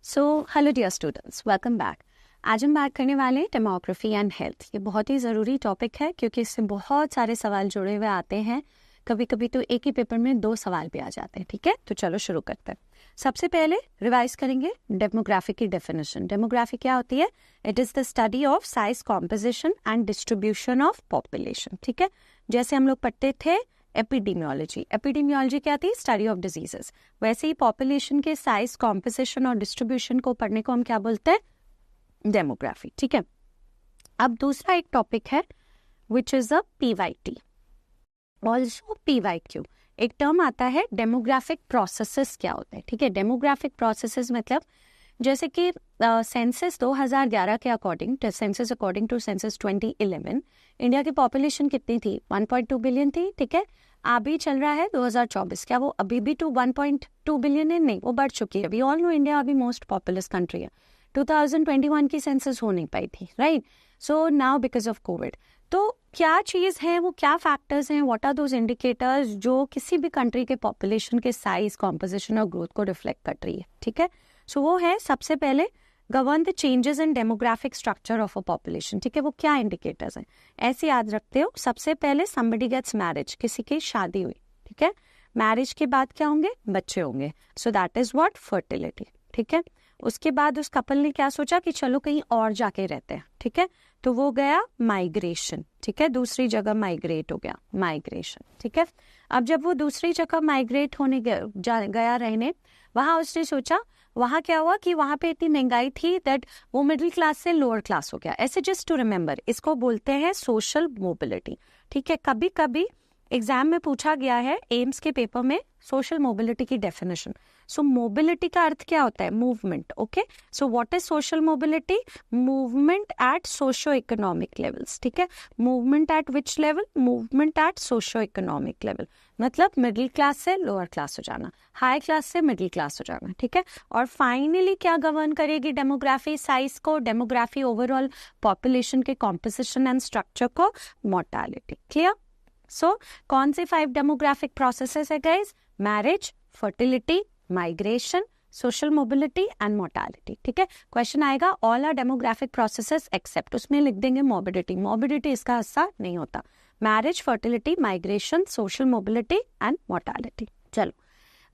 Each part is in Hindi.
सो hello dear students, welcome back. आज हम बात करने वाले हैं डेमोग्राफी एंड हेल्थ। ये बहुत ही ज़रूरी टॉपिक है क्योंकि इससे बहुत सारे सवाल जुड़े हुए आते हैं। कभी कभी तो एक ही पेपर में 2 सवाल भी आ जाते हैं। ठीक है, तो चलो शुरू करते हैं। सबसे पहले रिवाइज करेंगे डेमोग्राफी की डेफिनेशन। डेमोग्राफी क्या होती है? It is the study of size, composition and distribution of population. ठीक है, जैसे हम लोग पढ़ते थे एपिडेमियोलॉजी। एपिडेमियोलॉजी क्या थी? Study of diseases. वैसे ही पॉपुलेशन के साइज, कॉम्पोजिशन और डिस्ट्रीब्यूशन को पढ़ने को हम क्या बोलते हैं? डेमोग्राफी। ठीक है, अब दूसरा एक टॉपिक है which is a PYT, also PYQ. एक टर्म आता है डेमोग्राफिक प्रोसेसेस क्या होते हैं। ठीक है, डेमोग्राफिक प्रोसेसेस मतलब जैसे कि सेंसस 2011 के according, census according to census 2011, India की पॉपुलेशन कितनी थी? 1.2 बिलियन थी। ठीक है, अभी चल रहा है 2024, क्या वो अभी भी 1.2 बिलियन है? नहीं, वो बढ़ चुकी है। वी ऑल नो इंडिया अभी मोस्ट पॉपुलस कंट्री है। 2021 की सेंसस हो नहीं पाई थी, right? So now because of Covid. तो क्या चीज़ है वो, क्या फैक्टर्स हैं, व्हाट आर दोज इंडिकेटर्स जो किसी भी कंट्री के पॉपुलेशन के साइज, कॉम्पोजिशन और ग्रोथ को रिफ्लेक्ट कर रही है? ठीक है, सो वो है सबसे पहले govern the changes in demographic structure of a population. ठीक है, वो क्या इंडिकेटर्स हैं ऐसे याद रखते हो। सबसे पहले somebody गेट्स मैरिज, किसी की शादी हुई। ठीक है, मैरिज के बाद क्या होंगे? बच्चे होंगे। So that is what? Fertility. ठीक है, उसके बाद उस कपल ने क्या सोचा कि चलो कहीं और जाके रहते हैं। ठीक है, तो वो गया माइग्रेशन। ठीक है, दूसरी जगह माइग्रेट हो गया, माइग्रेशन। ठीक है, अब जब वो दूसरी जगह माइग्रेट होने गया रहने, वहां उसने सोचा, वहां क्या हुआ कि वहां पे इतनी महंगाई थी दैट वो मिडिल क्लास से लोअर क्लास हो गया। ऐसे जस्ट टू रिमेम्बर, इसको बोलते हैं सोशल मोबिलिटी। ठीक है, कभी कभी एग्जाम में पूछा गया है एम्स के पेपर में सोशल मोबिलिटी की डेफिनेशन। सो मोबिलिटी का अर्थ क्या होता है? Movement. Okay, so what is social mobility? Movement at socio economic levels. ठीक है, movement at which level? Movement at socio economic level, मतलब मिडिल क्लास से लोअर क्लास हो जाना, हाई क्लास से मिडिल क्लास हो जाना। ठीक है, और फाइनली क्या गवर्न करेगी डेमोग्राफी? साइज को, डेमोग्राफी ओवरऑल पॉपुलेशन के कॉम्पोजिशन एंड स्ट्रक्चर को, मोर्टालिटी। क्लियर? सो कौन से 5 डेमोग्राफिक प्रोसेसेस है guys? Marriage, fertility, migration, social mobility and mortality. ठीक है, क्वेश्चन आएगा all are demographic processes except, उसमें लिख देंगे मोबिलिटी। मोबिलिटी इसका हिस्सा नहीं होता। Marriage, fertility, migration, social mobility and mortality. चलो,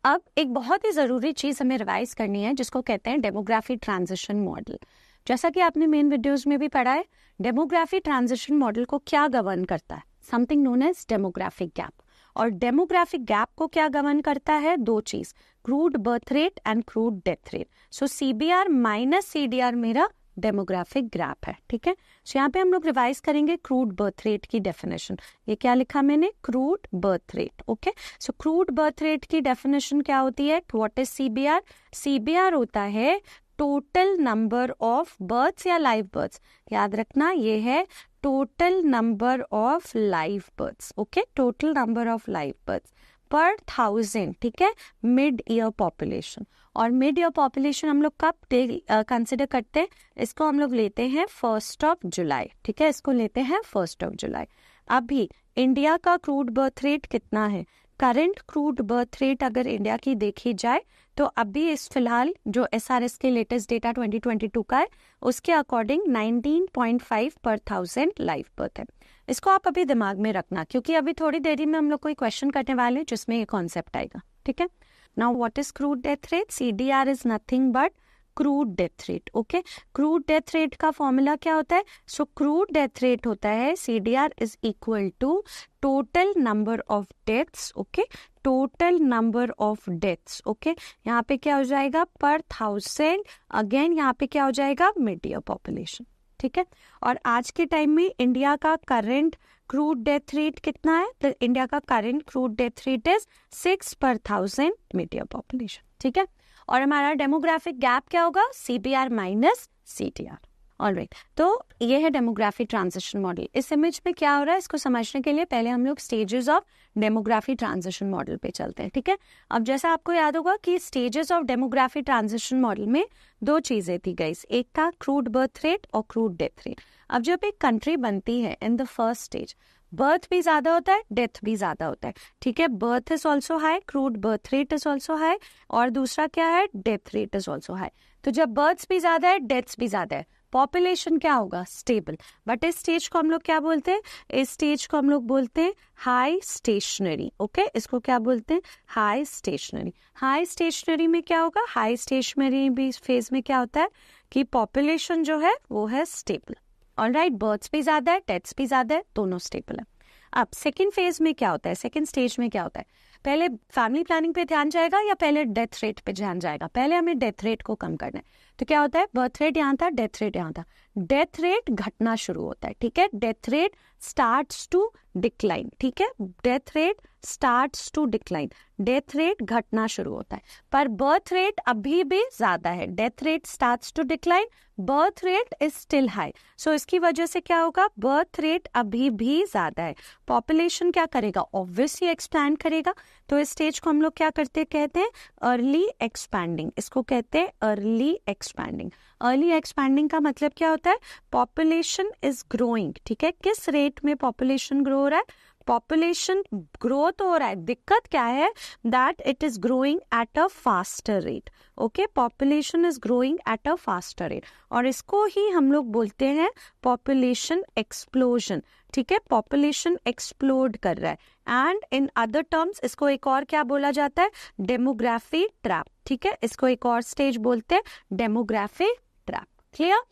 अब एक बहुत ही जरूरी चीज हमें रिवाइज करनी है जिसको कहते हैं डेमोग्राफी ट्रांजिशन मॉडल। जैसा कि आपने मेन वीडियोस में भी पढ़ा है, डेमोग्राफी ट्रांजिशन मॉडल को क्या गवर्न करता है? Something known as demographic gap. और डेमोग्राफिक गैप को क्या गवर्न करता है? 2 चीज, crude birth rate and crude death rate. So CBR minus CDR मेरा डेमोग्राफिक गैप है। ठीक है, सो यहाँ पे हम लोग रिवाइज करेंगे क्रूड बर्थ रेट की डेफिनेशन। ये क्या लिखा मैंने? Crude birth rate. Okay, so crude birth rate की डेफिनेशन क्या होती है? What is CBR? CBR होता है टोटल नंबर ऑफ बर्थ्स या लाइव बर्थ्स। याद रखना, ये है total number of live births. Okay, total number of live births पर 1000। ठीक है, मिड ईयर पॉपुलेशन। और मिड ईयर पॉपुलेशन हम लोग कब कंसिडर करते हैं? इसको हम लोग लेते हैं 1 जुलाई। ठीक है, इसको लेते हैं 1 जुलाई। अभी इंडिया का क्रूड बर्थ रेट कितना है? करंट क्रूड बर्थ रेट अगर इंडिया की देखी जाए तो अभी इस फिलहाल जो SRS के लेटेस्ट डेटा 2022 का है उसके अकॉर्डिंग 19.5 पर 1000 लाइव बर्थ है। इसको आप अभी दिमाग में रखना क्योंकि अभी थोड़ी देरी में हम लोग कोई क्वेश्चन करने वाले हैं जिसमें ये कॉन्सेप्ट आएगा। ठीक है, now what is crude death rate? CDR is nothing but crude death rate. Okay, crude death rate का फॉर्मूला क्या होता है? सो क्रूड डेथ रेट होता है CDR is equal to total number of deaths. Okay, total number of deaths. Okay, यहाँ पे क्या हो जाएगा? पर 1000। अगेन यहाँ पे क्या हो जाएगा? Mid year population. ठीक है, और आज के टाइम में इंडिया का करंट क्रूड डेथ रेट कितना है? तो इंडिया का current crude death rate is 6 पर 1000 मिड ईयर पॉपुलेशन। ठीक है, और हमारा डेमोग्राफिक गैप क्या होगा? CBR minus CDR। ऑलराइट, तो ये है डेमोग्राफी ट्रांजिशन मॉडल। इस इमेज में क्या हो रहा है इसको समझने के लिए पहले हम लोग stages of demography transition model पे चलते हैं। ठीक है, अब जैसा आपको याद होगा कि stages of demography transition model में 2 चीजें थी गाइस, एक था क्रूड बर्थ रेट और क्रूड डेथ रेट। अब जब एक कंट्री बनती है in the first stage, birth भी ज्यादा होता है, डेथ भी ज्यादा होता है, ठीक है। Birth is also high, crude birth rate is also high, और दूसरा क्या है, death rate is also high. तो जब बर्थ्स भी ज्यादा है, डेथ्स भी ज्यादा है, पॉपुलेशन क्या होगा, स्टेबल। बट इस स्टेज को हम लोग क्या बोलते हैं, इस स्टेज को हम लोग बोलते हैं हाई स्टेशनरी। ओके, इसको क्या बोलते हैं, हाई स्टेशनरी। हाई स्टेशनरी में क्या होगा, हाई स्टेशनरी फेज में क्या होता है कि पॉपुलेशन जो है वो है स्टेबल। ऑलराइट, बर्थ्स भी ज्यादा है, डेथ्स भी ज्यादा है, दोनों स्टेबल है। अब सेकेंड फेज में क्या होता है, सेकेंड स्टेज में क्या होता है, पहले फैमिली प्लानिंग पे ध्यान जाएगा या पहले डेथ रेट पे ध्यान जाएगा, पहले हमें डेथ रेट को कम करना है। तो क्या होता है, बर्थ रेट यहाँ था, डेथ रेट यहाँ था, डेथ रेट घटना शुरू होता है, ठीक है। Death rate starts to decline, ठीक है, death rate starts to decline, death rate घटना शुरू होता है। पर बर्थ रेट अभी भी ज्यादा है, death rate starts to decline, birth rate is still high. So इसकी वजह से क्या होगा, बर्थ रेट अभी भी ज्यादा है, पॉपुलेशन क्या करेगा, ऑब्वियसली एक्सपैंड करेगा। तो इस स्टेज को हम लोग क्या कहते हैं अर्ली एक्सपैंडिंग, इसको कहते हैं अर्ली एक्सपैंडिंग। अर्ली एक्सपैंडिंग का मतलब क्या होता है, पॉपुलेशन इज ग्रोइंग, ठीक है। किस रेट में पॉपुलेशन ग्रो हो रहा है, पॉपुलेशन ग्रो तो हो रहा है, दिक्कत क्या है, that it is growing at a faster rate. Okay, population is growing at a faster rate, और इसको ही हम लोग बोलते हैं पॉपुलेशन एक्सप्लोजन, ठीक है। पॉपुलेशन एक्सप्लोड कर रहा है, एंड इन अदर टर्म्स इसको एक और क्या बोला जाता है, डेमोग्राफी ट्रैप, ठीक है। इसको एक और स्टेज बोलते हैं डेमोग्राफी ट्रैप। क्लियर।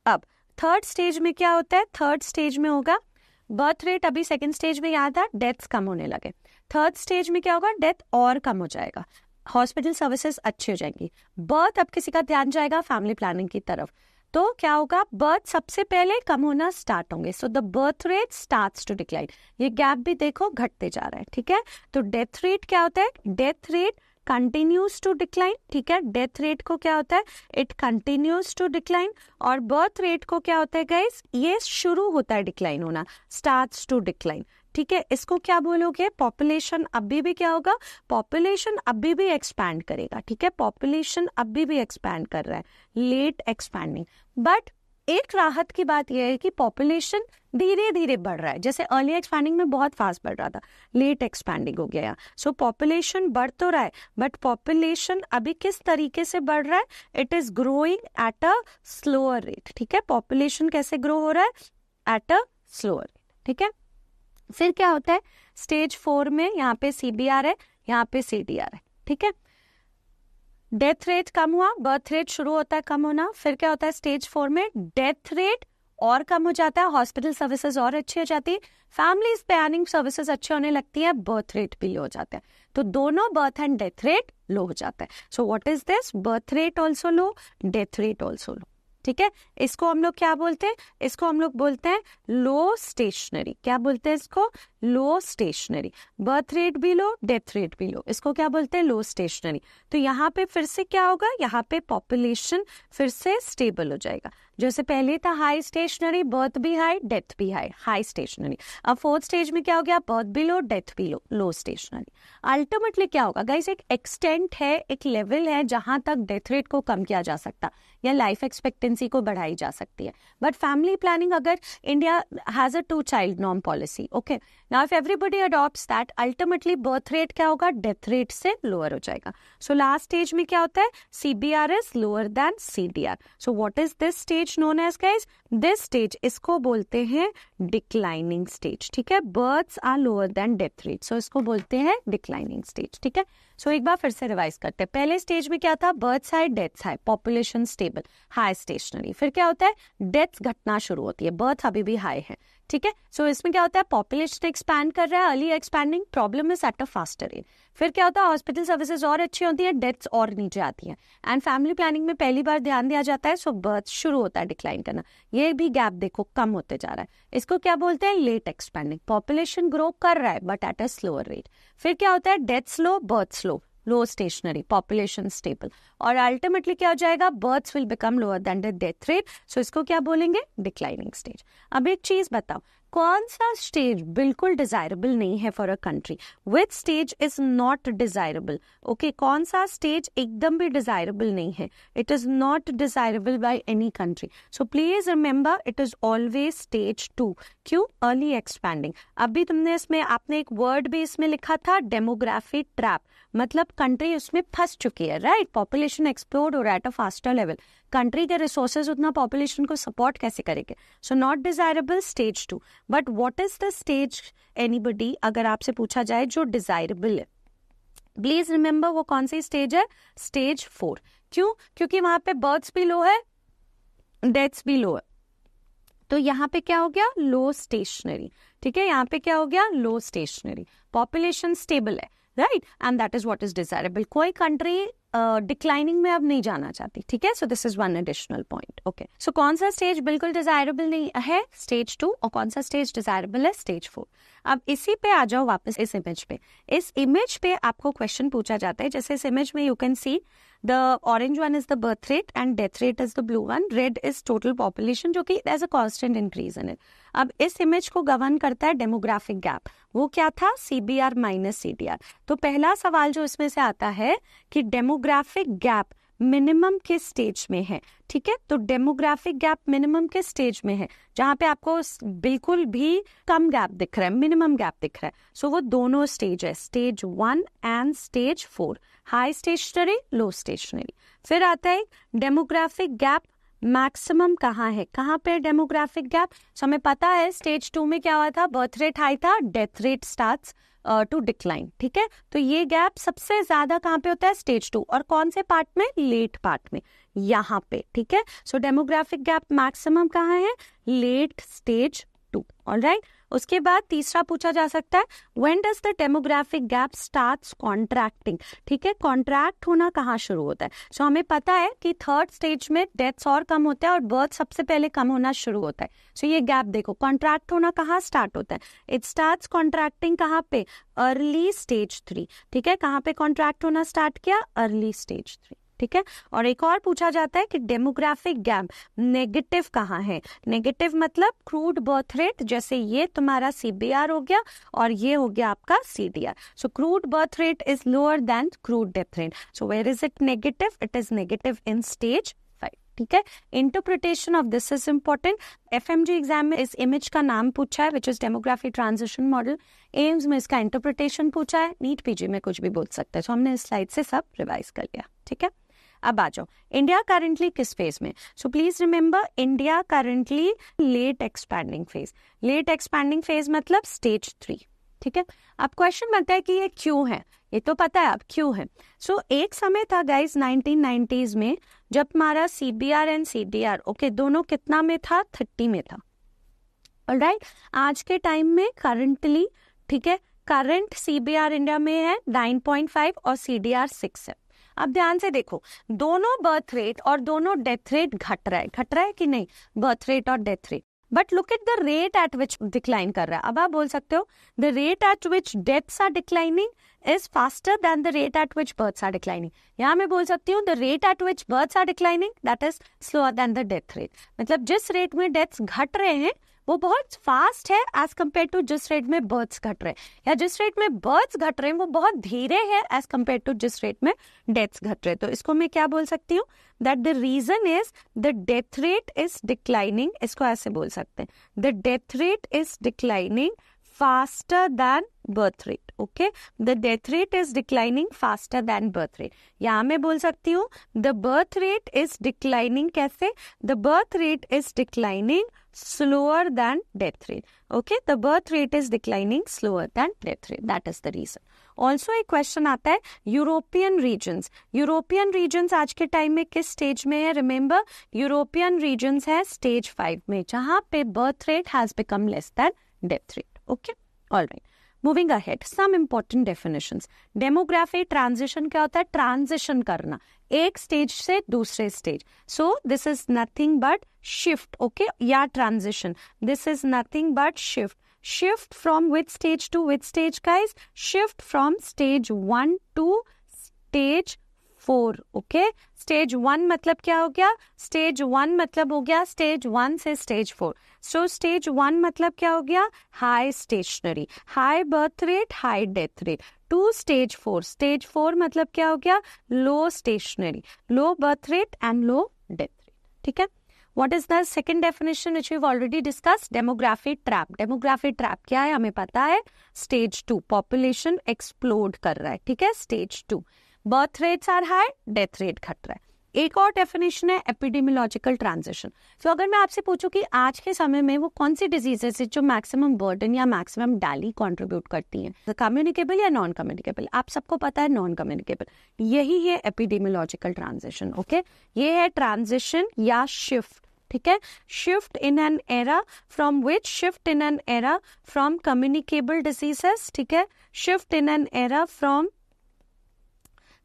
अब थर्ड स्टेज में क्या होता है, थर्ड स्टेज में होगा बर्थ रेट अभी सेकंड स्टेज में याद था, डेथ्स कम होने लगे। थर्ड स्टेज में क्या होगा, डेथ और कम हो जाएगा, हॉस्पिटल सर्विसेज अच्छी हो जाएंगी, बर्थ अब किसी का ध्यान जाएगा फैमिली प्लानिंग की तरफ। तो क्या होगा, बर्थ सबसे पहले कम होना स्टार्ट होंगे, so the birth rate starts to decline. ये गैप भी देखो घटते जा रहा है, ठीक है। तो डेथ रेट क्या होता है, death rate continues to decline, ठीक है। डेथ रेट को क्या होता है, इट कंटिन्यूज टू डिक्लाइन, और बर्थ रेट को क्या होता है गाइस, ये शुरू होता है डिक्लाइन होना, स्टार्ट्स टू डिक्लाइन, ठीक है। इसको क्या बोलोगे, पॉपुलेशन अभी भी क्या होगा, पॉपुलेशन अभी भी एक्सपैंड करेगा, ठीक है। पॉपुलेशन अभी भी एक्सपैंड कर रहा है, लेट एक्सपैंडिंग। बट एक राहत की बात यह है कि पॉपुलेशन धीरे धीरे बढ़ रहा है, जैसे अर्ली एक्सपैंडिंग में बहुत फास्ट बढ़ रहा था, लेट एक्सपैंडिंग हो गया। सो पॉपुलेशन बढ़ तो रहा है, बट पॉपुलेशन अभी किस तरीके से बढ़ रहा है, it is growing at a slower rate, ठीक है। पॉपुलेशन कैसे ग्रो हो रहा है, एट अ स्लोअर रेट, ठीक है। फिर क्या होता है, स्टेज 4 में यहाँ पे CBR है, यहाँ पे CDR है, ठीक है। डेथ रेट कम हुआ, बर्थ रेट शुरू होता है कम होना, फिर क्या होता है स्टेज 4 में डेथ रेट और कम हो जाता है, हॉस्पिटल सर्विसेज और अच्छी हो जाती है, फैमिली प्लानिंग सर्विसेज अच्छी होने लगती है, बर्थ रेट भी लो हो जाता है। तो दोनों बर्थ एंड डेथ रेट लो हो जाता है। सो what is this, birth rate also low, death rate also low, ठीक है। इसको हम लोग क्या बोलते हैं, इसको हम लोग बोलते हैं लो स्टेशनरी। क्या बोलते हैं इसको, लो स्टेशनरी। बर्थ रेट भी लो, डेथ रेट भी लो, इसको क्या बोलते हैं, लो स्टेशनरी। तो यहाँ पे फिर से क्या होगा, यहाँ पे पॉपुलेशन फिर से स्टेबल हो जाएगा। जैसे पहले था हाई स्टेशनरी, बर्थ भी हाई, डेथ भी हाई, हाई स्टेशनरी। अब फोर्थ स्टेज में क्या हो गया, बर्थ भी लो, डेथ भी लो, लो स्टेशनरी। अल्टीमेटली क्या होगा गाइस, एक एक्सटेंट है, एक लेवल है जहां तक डेथ रेट को कम किया जा सकता या लाइफ एक्सपेक्टेंसी को बढ़ाई जा सकती है। बट फैमिली प्लानिंग, अगर India has a 2 child norm policy, okay, now if everybody adopts that, ultimately birth rate क्या होगा, डेथ रेट से लोअर हो जाएगा। सो लास्ट स्टेज में क्या होता है, CBR is lower than CDR। So what is this stage known as guys, this stage इसको बोलते हैं डिक्लाइनिंग स्टेज, ठीक है। Births are lower than death rate, so इसको बोलते हैं डिक्लाइनिंग स्टेज, ठीक है। सो एक बार फिर से रिवाइज करते हैं, पहले स्टेज में क्या था, births high, deaths high, population stable, high stationary. फिर क्या होता है, डेथ्स घटना शुरू होती है, बर्थ अभी भी हाई है, ठीक है। सो इसमें क्या होता है, पॉपुलेशन एक्सपैंड कर रहा है, early expanding, problem is at a faster rate. फिर क्या होता है, हॉस्पिटल सर्विसेज और अच्छी होती है, डेथ्स और नीचे आती हैं, एंड फैमिली प्लानिंग में पहली बार ध्यान दिया जाता है, सो बर्थ शुरू होता है डिक्लाइन करना। ये भी गैप देखो कम होते जा रहा है, इसको क्या बोलते हैं, लेट एक्सपैंडिंग। पॉपुलेशन ग्रो कर रहा है but at a slower rate. फिर क्या होता है, death slow, birth slow, low stationary, population stable, और अल्टीमेटली क्या हो जाएगा, births will become lower than the death rate. So इसको क्या बोलेंगे, डिक्लाइनिंग स्टेज। अब एक चीज बताओ, कौन सा स्टेज बिल्कुल डिजायरेबल नहीं है for a country? Which stage is not desirable? Okay, कौन सा स्टेज एकदम भी डिजायरेबल नहीं है? It is not desirable by any country. So please remember it is always stage 2. क्यों? Early expanding. अभी तुमने इसमें आपने एक वर्ड भी इसमें लिखा था, डेमोग्राफी ट्रैप, मतलब कंट्री उसमें फंस चुकी है, राइट? पॉपुलेशन एक्सप्लोड हो रहा है at a faster level. Country के रिसोर्सेज उतना पॉपुलेशन को सपोर्ट कैसे करेंगे? So not desirable, stage 2. But what is the stage, anybody, अगर आपसे पूछा जाए जो डिजायरेबल है, प्लीज रिमेंबर वो कौन सी स्टेज है? स्टेज 4. क्यों? क्योंकि वहां पे बर्थ्स भी लो है, डेथ्स भी लो है. तो यहाँ पे क्या हो गया? Low stationary. ठीक है, यहाँ पे क्या हो गया? Low stationary. पॉपुलेशन स्टेबल है, right? And that is what is desirable. कोई कंट्री डिक्लाइनिंग में अब नहीं जाना चाहती. ठीक है, so this is one additional point. Okay, so कौन सा स्टेज बिल्कुल डिजायरेबल नहीं है? स्टेज 2. और कौन सा स्टेज डिजायरेबल है? स्टेज 4. अब इसी पे आ जाओ वापस, इस इमेज पे. इस इमेज पे आपको क्वेश्चन पूछा जाता है, जैसे इस इमेज में you can see the orange one is the birth rate and death rate is the blue one. Red is total population, जो कि as a constant increase in it. अब इस इमेज को गवर्न करता है डेमोग्राफिक गैप. वो क्या था? CBR minus CDR. तो पहला सवाल जो इसमें से आता है कि डेमोग्राफिक गैप मिनिमम किस स्टेज में है? ठीक है, तो डेमोग्राफिक गैप मिनिमम किस स्टेज में है? जहां पे आपको बिल्कुल भी कम गैप दिख रहा है, मिनिमम गैप दिख रहा है. सो वो दोनों स्टेज है, stage 1 and stage 4. High stationary, low stationary. फिर आता है डेमोग्राफिक गैप मैक्सिमम कहाँ है? कहाँ पे डेमोग्राफिक गैप? सो हमें पता है स्टेज 2 में क्या हुआ था? बर्थ रेट हाई था, death rate starts to decline. ठीक है, तो ये गैप सबसे ज्यादा कहाँ पे होता है? स्टेज 2. और कौन से पार्ट में? लेट पार्ट में, यहाँ पे. ठीक है, सो डेमोग्राफिक गैप मैक्सिमम कहाँ है? Late stage 2. ऑलराइट. उसके बाद तीसरा पूछा जा सकता है, when does the demographic gap starts contracting? ठीक है, कॉन्ट्रैक्ट होना कहाँ शुरू होता है? सो हमें पता है कि थर्ड स्टेज में डेथ्स और कम होता है और बर्थ सबसे पहले कम होना शुरू होता है. सो ये गैप देखो, कॉन्ट्रैक्ट होना कहाँ स्टार्ट होता है? इट स्टार्ट्स कॉन्ट्रैक्टिंग कहाँ पे? Early stage 3. ठीक है, कहाँ पे कॉन्ट्रैक्ट होना स्टार्ट किया? Early stage 3. ठीक है, और एक और पूछा जाता है कि डेमोग्राफिक गैप नेगेटिव कहाँ है? नेगेटिव मतलब क्रूड बर्थ रेट, जैसे ये तुम्हारा CBR हो गया और ये हो गया आपका CDR. So crude birth rate is lower than crude death rate. So where is it negative? It is negative in stage 5. ठीक है, interpretation of this is important. FMG exam में इस इमेज का नाम पूछा है, which is demography transition model. AIIMS में इसका इंटरप्रिटेशन पूछा है. नीट PG में कुछ भी बोल सकते हैं. तो हमने इस स्लाइड से सब रिवाइज कर लिया. ठीक है, अब आ जाओ, इंडिया करंटली किस फेज में? So please remember, India currently late expanding phase. Late expanding phase मतलब स्टेज 3. ठीक है, अब क्वेश्चन बनता है कि ये क्यों है? ये तो पता है अब क्यों है. सो एक समय था गाइज 1990s में, जब हमारा CBR एंड CDR ओके दोनों कितना में था? 30 में था. ऑलराइट, आज के टाइम में करंटली, ठीक है, करंट CBR इंडिया में है 9.5 और CDR 6 है. अब ध्यान से देखो, दोनों बर्थ रेट और दोनों डेथ रेट घट रहा है कि नहीं? बर्थ रेट और death rate. But look at the rate at which decline कर रहा है. अब आप बोल सकते हो the rate at which deaths are declining is faster than the rate at which births are declining. यहाँ मैं बोल सकती हूँ the rate at which births are declining that is slower than the death rate. मतलब जिस रेट में डेथ्स घट रहे हैं वो बहुत फास्ट है एज कम्पेयर टू जिस रेट में बर्थ्स घट रहे हैं, या जिस रेट में बर्थ्स घट रहे हैं वो बहुत धीरे है एज कम्पेयर टू जिस रेट में डेथ्स घट रहे हैं. तो इसको मैं क्या बोल सकती हूँ? That the reason is the death rate is declining. इसको ऐसे बोल सकते हैं, the death rate is declining faster than birth rate. Okay, the death rate is declining faster than birth rate. यहाँ मैं बोल सकती हूँ the birth rate is declining. कैसे? The birth rate is declining slower than death rate. Okay, the birth rate is declining slower than death rate. That is the reason. Also एक क्वेश्चन आता है, यूरोपियन रीजन्स आज के टाइम में किस स्टेज में है? रिमेंबर, यूरोपियन रीजन्स है स्टेज 5 में, जहां पे birth rate has become less than death rate. Okay, alright, moving ahead, some important definitions. Demography transition क्या होता है? ट्रांजिशन करना एक स्टेज से दूसरे stage. So this is nothing but shift. Okay, या transition, this is nothing but shift. Shift from which stage to which stage, guys? Shift from stage 1 to stage 4, okay. Stage 1 मतलब क्या हो गया? स्टेज 1 मतलब हो गया स्टेज 1 से स्टेज 4। सो स्टेज 1 मतलब क्या हो गया? High stationary, high birth rate, high death rate. To stage 4, stage 4 मतलब क्या हो गया? Low stationary, low birth rate and low death rate, ठीक है। What is the second definition which we've already discussed? Demography trap. Demography trap क्या है? हमें पता है स्टेज 2, पॉपुलेशन एक्सप्लोड कर रहा है, ठीक है, stage 2, birth rates are high, death rate घट रहा है। एक और डेफिनेशन है एपिडेमियोलॉजिकल ट्रांजिशन। तो अगर मैं आपसे पूछूं कि आज के समय में वो कौन सी डिजीजेस है जो मैक्सिमम बर्डन या मैक्सिमम डाली कंट्रीब्यूट करती हैं, कम्युनिकेबल या नॉन कम्युनिकेबल? आप सबको पता है नॉन कम्युनिकेबल, यही है एपिडेमियोलॉजिकल ट्रांजिशन, ओके। ये है ट्रांजिशन या शिफ्ट, ठीक है, shift in an era from which, shift in an era from communicable diseases, ठीक है, shift in an era from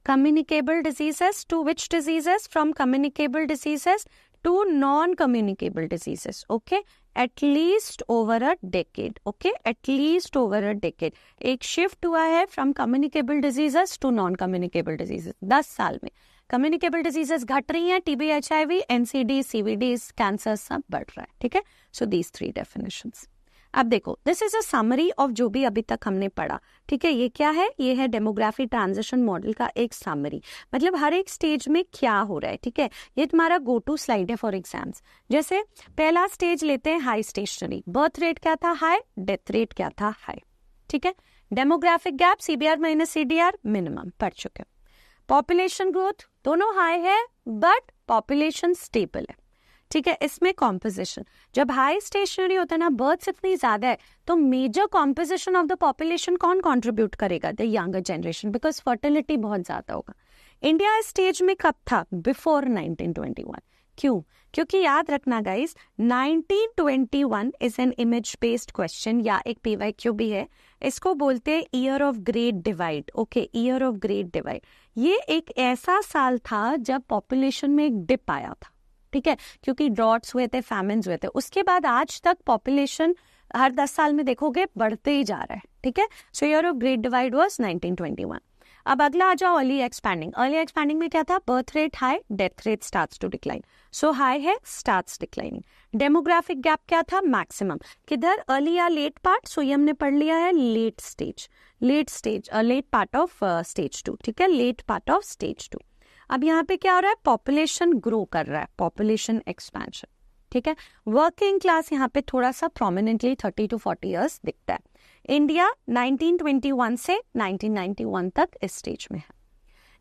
communicable diseases to which diseases? From communicable diseases to non-communicable diseases, okay, at least over a decade, okay, at least over a decade। एक shift हुआ है from communicable diseases to non-communicable diseases 10 साल में। communicable diseases घट रही हैं, TB, HIV, NCD, CVD, cancer सब बढ़ रहा है, ठीक है। So these 3 definitions। अब देखो, this is a summary of जो भी अभी तक हमने पढ़ा, ठीक है। ये क्या है? ये है डेमोग्राफी ट्रांजिशन मॉडल का एक समरी, मतलब हर एक स्टेज में क्या हो रहा है, ठीक है। ये तुम्हारा गो टू स्लाइड है फॉर एग्जाम्स। जैसे पहला स्टेज लेते हैं हाई स्टेशनरी, बर्थ रेट क्या था? हाई, डेथ रेट क्या था? हाई, ठीक है। Demographic gap, CBR minus CDR minimum पढ़ चुके। पॉपुलेशन ग्रोथ दोनों हाई है बट पॉपुलेशन स्टेबल है, ठीक है। इसमें कॉम्पोजिशन, जब हाई स्टेशनरी होता है ना, बर्थ इतनी ज्यादा है, तो major composition of the population कौन कंट्रीब्यूट करेगा? The younger generation, because fertility बहुत ज्यादा होगा। इंडिया इस स्टेज में कब था? बिफोर 1921। क्यों? क्योंकि याद रखना guys, 1921 is an image based question या एक PYQ भी है। इसको बोलते हैं year of great divide, okay, year of great divide. ये एक ऐसा साल था जब पॉपुलेशन में एक डिप आया था, ठीक है, क्योंकि ड्रॉट्स हुए थे, फैमिन्स हुए थे। उसके बाद आज तक पॉपुलेशन हर 10 साल में देखोगे बढ़ते ही जा रहा है, ठीक है। So year of great divide was 1921। अब अगला आ जाओ अर्ली एक्सपैंडिंग। अर्ली एक्सपैंडिंग में क्या था? Birth rate high, death rate starts to decline. So high है, स्टार्ट्स डिक्लाइनिंग। डेमोग्राफिक गैप क्या था? मैक्सिमम। किधर? अर्ली या लेट पार्ट? सो ये हमने पढ़ लिया है late stage, late part of stage 2, ठीक है, लेट पार्ट ऑफ स्टेज 2। अब यहाँ पे क्या हो रहा है? पॉपुलेशन ग्रो कर रहा है, पॉपुलेशन एक्सपेंशन, ठीक है। वर्किंग क्लास यहाँ पे थोड़ा सा प्रोमिनेंटली 30 to 40 ईयर्स दिखता है। इंडिया 1921 से 1991 तक इस स्टेज में है।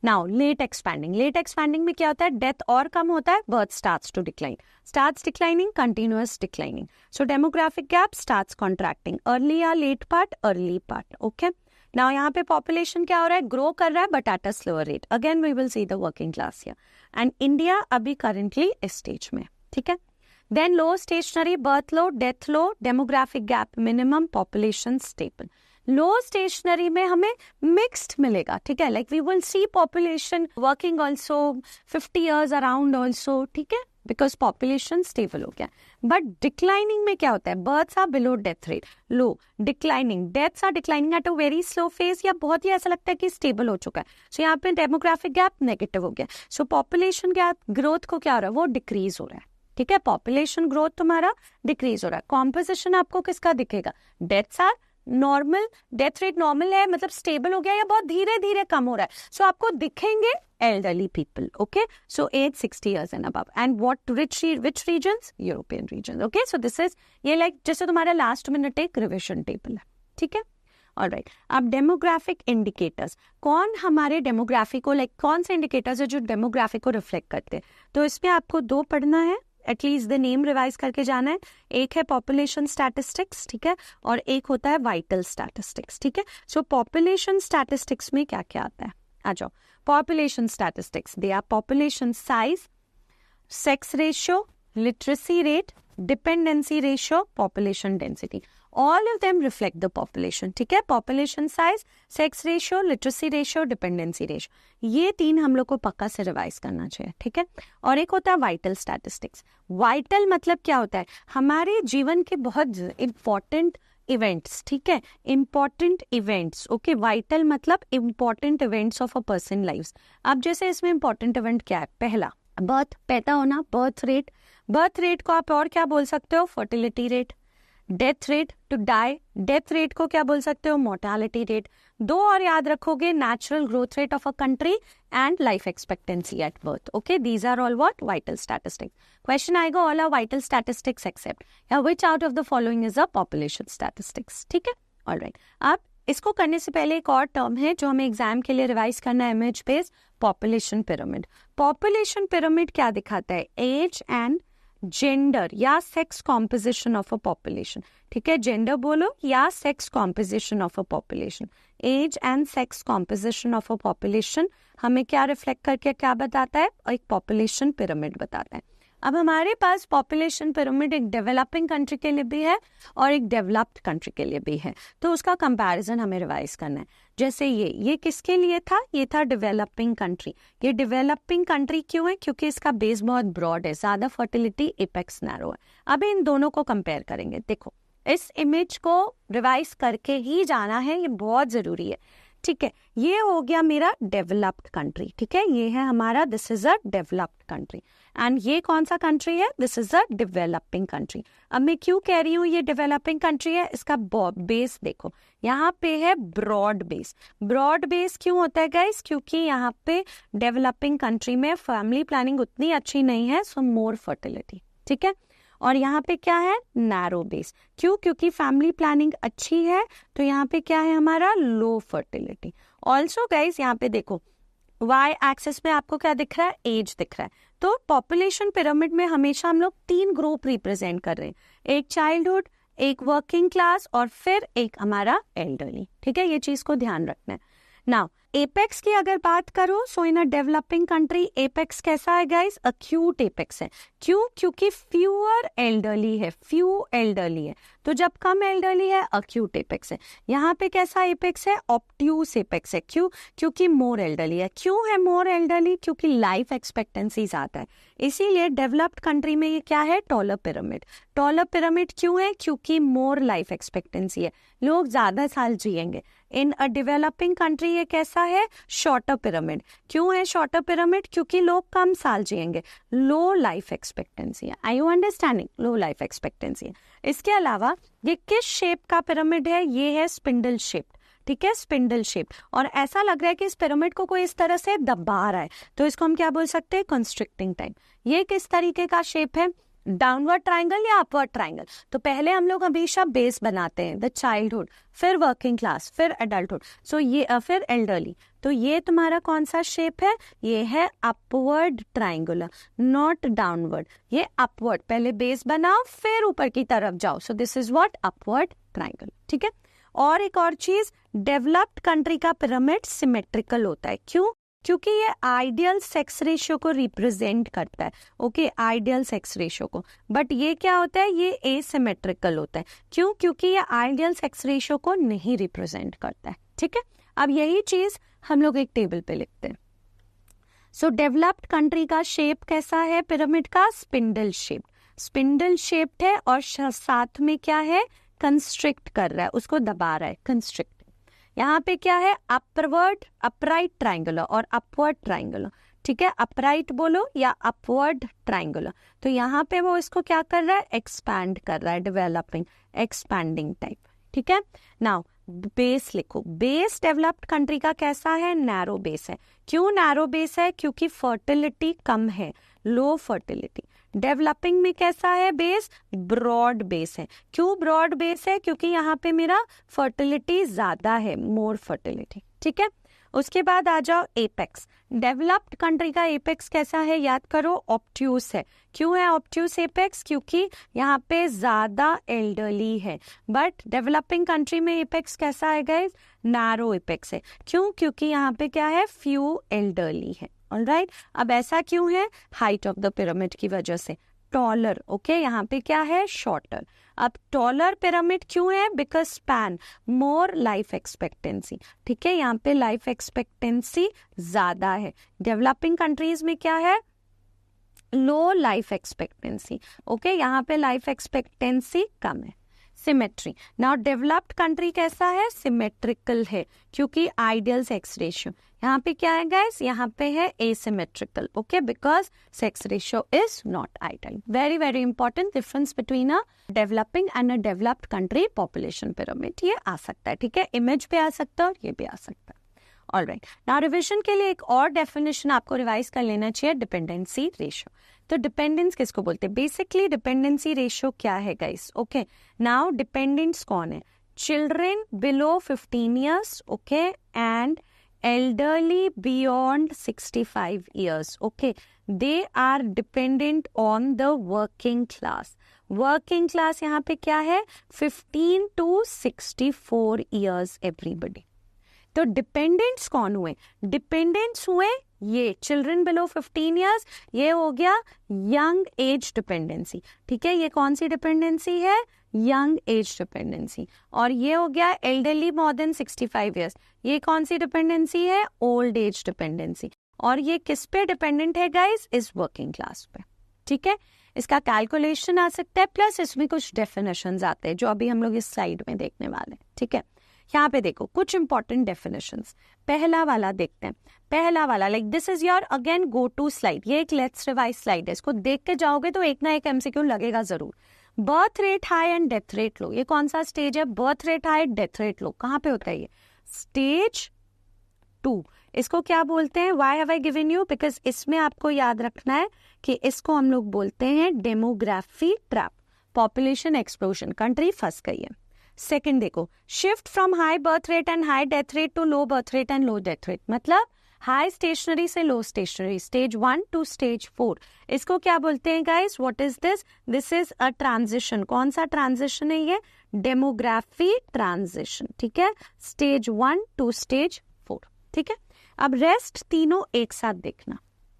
Now late expanding, late expanding में क्या होता है? डेथ और कम होता है, birth starts to decline, starts declining, continuous declining. So demographic gap starts contracting, early या late part? Early part, okay. Now यहाँ पे पॉपुलेशन क्या हो रहा है? ग्रो कर रहा है but at a slower rate. Again we will see the working class here. And India अभी करंटली इस स्टेज में, ठीक है। Then low stationary, birth low, death low, demographic gap minimum, population stable. Low stationary में हमें मिक्स्ड मिलेगा, ठीक है, like we will see population working also 50 years around also, ठीक है, बिकॉज पॉपुलेशन स्टेबल हो गया। बट डिक्लाइनिंग में क्या होता है? Births are below death rate, low, declining, deaths are declining at a very slow phase, या बहुत ही ऐसा लगता है कि स्टेबल हो चुका है। सो यहाँ पे डेमोग्राफिक गैप नेगेटिव हो गया। सो पॉपुलेशन गैप ग्रोथ को क्या हो रहा है? वो डिक्रीज हो रहा है, ठीक है, पॉपुलेशन ग्रोथ तुम्हारा डिक्रीज हो रहा है। कॉम्पोजिशन आपको किसका दिखेगा? Deaths are normal, death rate normal है, मतलब स्टेबल हो गया या बहुत धीरे धीरे कम हो रहा है। सो आपको दिखेंगे elderly people, okay, so age 60 years and above, and which regions? European regions, okay, so this is ये like जैसे तुम्हारा लास्ट मिनट एक रिविजन टेबल है, ठीक है। ऑलराइट, अब डेमोग्राफिक इंडिकेटर्स, कौन हमारे डेमोग्राफी को कौन से इंडिकेटर्स है जो डेमोग्राफी को रिफ्लेक्ट करते हैं? तो इसमें आपको 2 पढ़ना है, एटलीस्ट द नेम रिवाइज करके जाना है। एक है पॉपुलेशन स्टैटिस्टिक्स, ठीक है, और एक होता है वाइटल स्टैटिस्टिक्स, ठीक है। सो पॉपुलेशन स्टैटिस्टिक्स में क्या क्या आता है? आ जाओ। Population statistics, they are population size, sex ratio, literacy rate, dependency ratio, population density. All of them reflect the population, ठीक है। Population size, sex ratio, literacy ratio, dependency ratio, ये 3 हम लोग को पक्का से रिवाइज करना चाहिए, ठीक है। और एक होता है वाइटल स्टैटिस्टिक्स। वाइटल मतलब क्या होता है? हमारे जीवन के बहुत इंपॉर्टेंट इवेंट्स, ठीक है, इंपॉर्टेंट इवेंट्स, ओके, वाइटल मतलब important events of a person life. अब जैसे इसमें इंपॉर्टेंट इवेंट क्या है, पहला बर्थ, पैदा होना, बर्थ रेट, बर्थ रेट को आप और क्या बोल सकते हो, fertility rate. Death rate, to die, death rate को क्या बोल सकते हो, मोर्टालिटी रेट। दो और याद रखोगे, natural growth rate of a country and life expectancy at birth, okay, these are all what, vital statistics. Question आएगा all are vital statistics except, या which out of the following is a population statistics, ठीक है, ऑलराइट। अब इसको करने से पहले एक और टर्म है जो हमें एग्जाम के लिए रिवाइज करना है, image based population pyramid. Population pyramid क्या दिखाता है, एज एंड जेंडर या sex composition of a population, ठीक है, जेंडर बोलो या sex composition of a population. Age and sex composition of a population हमें क्या रिफ्लेक्ट करके क्या बताता है, एक पॉपुलेशन पिरामिड बताता है। अब हमारे पास पॉपुलेशन पिरामिड एक डेवलपिंग कंट्री के लिए भी है और एक डेवलप्ड कंट्री के लिए भी है, तो उसका कंपैरिजन हमें रिवाइज करना है। जैसे ये किसके लिए था, ये था डेवलपिंग कंट्री। ये डेवलपिंग कंट्री क्यों है, क्योंकि इसका बेस बहुत ब्रॉड है, ज्यादा फर्टिलिटी, एपेक्स नैरो है। अब इन दोनों को कंपेयर करेंगे, देखो इस इमेज को रिवाइज करके ही जाना है, ये बहुत जरूरी है, ठीक है। ये हो गया मेरा डेवलप्ड कंट्री, ठीक है, ये है हमारा, this is a developed country. And ये कौन सा कंट्री है, this is a developing country. अब मैं क्यों कह रही हूँ ये डेवलपिंग कंट्री है, इसका बेस देखो, यहाँ पे है ब्रॉड बेस। ब्रॉड बेस क्यों होता है गाइस, क्योंकि यहाँ पे डेवलपिंग कंट्री में फैमिली प्लानिंग उतनी अच्छी नहीं है, सो मोर फर्टिलिटी, ठीक है। और यहाँ पे क्या है, नैरो बेस, क्यों, क्योंकि फैमिली प्लानिंग अच्छी है, तो यहाँ पे क्या है हमारा, लो फर्टिलिटी। ऑल्सो गाइस यहाँ पे देखो, वाई एक्सिस में आपको क्या दिख रहा है, एज दिख रहा है। तो पॉपुलेशन पिरामिड में हमेशा हम लोग 3 ग्रुप रिप्रेजेंट कर रहे हैं, एक चाइल्डहुड, एक वर्किंग क्लास और फिर एक हमारा एल्डरली, ठीक है, ये चीज को ध्यान रखना है। नाउ एपेक्स की अगर बात करो, सो इन अ डेवलपिंग कंट्री एपेक्स कैसा है गाइस, अक्यूट एपेक्स है। क्यों, क्योंकि फ्यूअर एल्डरली है, फ्यू एल्डरली है, तो जब कम एल्डरली है अक्यूट एपेक्स है। यहाँ पे कैसा एपेक्स है, ऑब्ट्यूस एपेक्स है। क्यों, क्योंकि मोर एल्डरली है। क्यों है मोर एल्डरली, क्योंकि लाइफ एक्सपेक्टेंसी ज्यादा है, इसीलिए डेवलप्ड कंट्री में ये क्या है, टॉलर पिरामिड। टॉलर पिरामिड क्यों है, क्योंकि मोर लाइफ एक्सपेक्टेंसी है, लोग ज्यादा साल जिएंगे। इन अ डेवलपिंग कंट्री ये कैसा है, शॉर्टर पिरामिड। क्यों है शॉर्टर पिरामिड, क्योंकि लोग कम साल जिएंगे, लो लाइफ एक्सपेक्टेंसी है। I you understanding, low life expectancy है। इसके अलावा ये किस शेप का पिरामिड है, ये है स्पिंडल शेप, ठीक है, स्पिंडल शेप। और ऐसा लग रहा है कि इस पिरामिड को कोई इस तरह से दबा रहा है, तो इसको हम क्या बोल सकते हैं, कंस्ट्रिक्टिंग टाइप। ये किस तरीके का शेप है, डाउनवर्ड ट्राइंगल या अपवर्ड ट्राइंगल। तो पहले हम लोग हमेशा बेस बनाते हैं, द चाइल्डहुड, फिर वर्किंग क्लास, फिर एडल्टहुड, सो ये फिर एल्डरली। तो ये तुम्हारा कौन सा शेप है, ये है अपवर्ड ट्राइंगुलर, नॉट डाउनवर्ड। ये अपवर्ड, पहले बेस बनाओ फिर ऊपर की तरफ जाओ, सो this is what, upward triangle, ठीक है। और एक और चीज, डेवलप्ड कंट्री का पिरामिड सिमेट्रिकल होता है। क्यों, क्योंकि ये आइडियल सेक्स रेशियो को रिप्रेजेंट करता है, ओके, आइडियल सेक्स रेशियो को। बट ये क्या होता है, ये एसिमेट्रिकल होता है। क्यों, क्योंकि ये आइडियल सेक्स रेशियो को नहीं रिप्रेजेंट करता है, ठीक है। अब यही चीज हम लोग एक टेबल पे लिखते हैं। सो डेवलप्ड कंट्री का शेप कैसा है पिरामिड का, स्पिंडल शेप, स्पिंडल शेप्ड है, और साथ में क्या है, कंस्ट्रिक्ट कर रहा है, उसको दबा रहा है, कंस्ट्रिक्ट। यहाँ पे क्या है, अपवर्ड, अपराइट ट्राइंगुलर और अपवर्ड ट्राइंगुलर, ठीक है, अपराइट बोलो या अपवर्ड ट्राइंगुलर। तो यहाँ पे वो इसको क्या कर रहा है, एक्सपैंड कर रहा है, डेवलपिंग, एक्सपैंडिंग टाइप, ठीक है। नाउ बेस लिखो, बेस डेवलप्ड कंट्री का कैसा है, नैरो बेस है। क्यों नैरो बेस है, क्योंकि फर्टिलिटी कम है, लो फर्टिलिटी। डेवलपिंग में कैसा है बेस, ब्रॉड बेस है। क्यों ब्रॉड बेस है, क्योंकि यहाँ पे मेरा फर्टिलिटी ज्यादा है, मोर फर्टिलिटी, ठीक है। उसके बाद आ जाओ एपेक्स, डेवलप्ड कंट्री का एपेक्स कैसा है, याद करो, ऑब्ट्यूस है। क्यों है ऑब्ट्यूस एपेक्स, क्योंकि यहाँ पे ज्यादा एल्डरली है। बट डेवलपिंग कंट्री में एपेक्स कैसा है गाइस, नैरो एपेक्स है। क्यों, क्योंकि यहाँ पे क्या है, फ्यू एल्डरली है, ऑलराइट। अब ऐसा क्यों है, हाइट ऑफ द पिरामिड की वजह से, टॉलर, ओके, यहाँ पे क्या है, शॉर्टर। अब टॉलर पिरामिड क्यों है, because span, more life expectancy, ठीक है, यहाँ पे लाइफ एक्सपेक्टेंसी ज्यादा है। डेवलपिंग कंट्रीज में क्या है, लो लाइफ एक्सपेक्टेंसी, ओके, यहाँ पे लाइफ एक्सपेक्टेंसी कम है। सिमेट्री। नाउ डेवलप्ड कंट्री कैसा है? सिमेट्रिकल है, क्योंकि आइडियल सेक्स रेशियो। यहाँ पे क्या है गाइस? यहाँ पे है asymmetrical, okay, because sex ratio is not ideal. Very very important difference between a developing and a developed country population pyramid. ये आ सकता है, ठीक है, इमेज पे आ सकता है और ये भी आ सकता है। ऑलराइट, नाउ रिविजन के लिए एक और डेफिनेशन आपको रिवाइज कर लेना चाहिए, डिपेंडेंसी रेशियो। तो डिपेंडेंस किसको बोलते हैं? बेसिकली डिपेंडेंसी रेशियो क्या है गाइस? ओके, नाउ डिपेंडेंट्स कौन है? Children below 15 years, okay, and elderly beyond 65 years, okay, they are dependent on the working class. Working class यहाँ पे क्या है? 15 to 64 years everybody. तो डिपेंडेंट्स कौन हुए? डिपेंडेंट्स हुए ये चिल्ड्रन बिलो 15 ईयर्स, ये हो गया यंग एज डिपेंडेंसी, ठीक है, ये कौन सी डिपेंडेंसी है? Young age dependency. और ये हो गया एल्डरली मोर देन 65 ईयर्स, ये कौन सी डिपेंडेंसी है? Old age dependency. और ये किस पे डिपेंडेंट है गाइस? इस वर्किंग क्लास पे, ठीक है। इसका कैलकुलेशन आ सकता है, प्लस इसमें कुछ डेफिनेशंस आते हैं जो अभी हम लोग इस स्लाइड में देखने वाले हैं, ठीक है। यहाँ पे देखो कुछ इंपॉर्टेंट डेफिनेशंस। पहला वाला देखते हैं। पहला वाला like this is your again go to slide, ये एक लेट्स रिवाइज स्लाइड है, इसको देख के जाओगे तो एक ना एक एमसीक्यू लगेगा जरूर। Birth rate high and death rate low, ये कौन सा स्टेज है? Birth rate high, death rate low, कहाँ पे होता है ये? स्टेज 2। इसको क्या बोलते हैं? Why have I given you? Because इसमें आपको याद रखना है कि इसको हम लोग बोलते हैं demography trap, population explosion, country फंस गई है। सेकंड देखो, shift from high birth rate and high death rate to low birth rate and low death rate, मतलब हाई स्टेशनरी से low stationary, stage 1 to stage 4। इसको क्या बोलते हैं guys? What is this? This is a transition. कौन सा ट्रांजिशन है ये? डेमोग्राफी ट्रांजिशन, ठीक है, स्टेज 1 टू स्टेज 4, ठीक है। अब रेस्ट तीनों एक साथ देखना।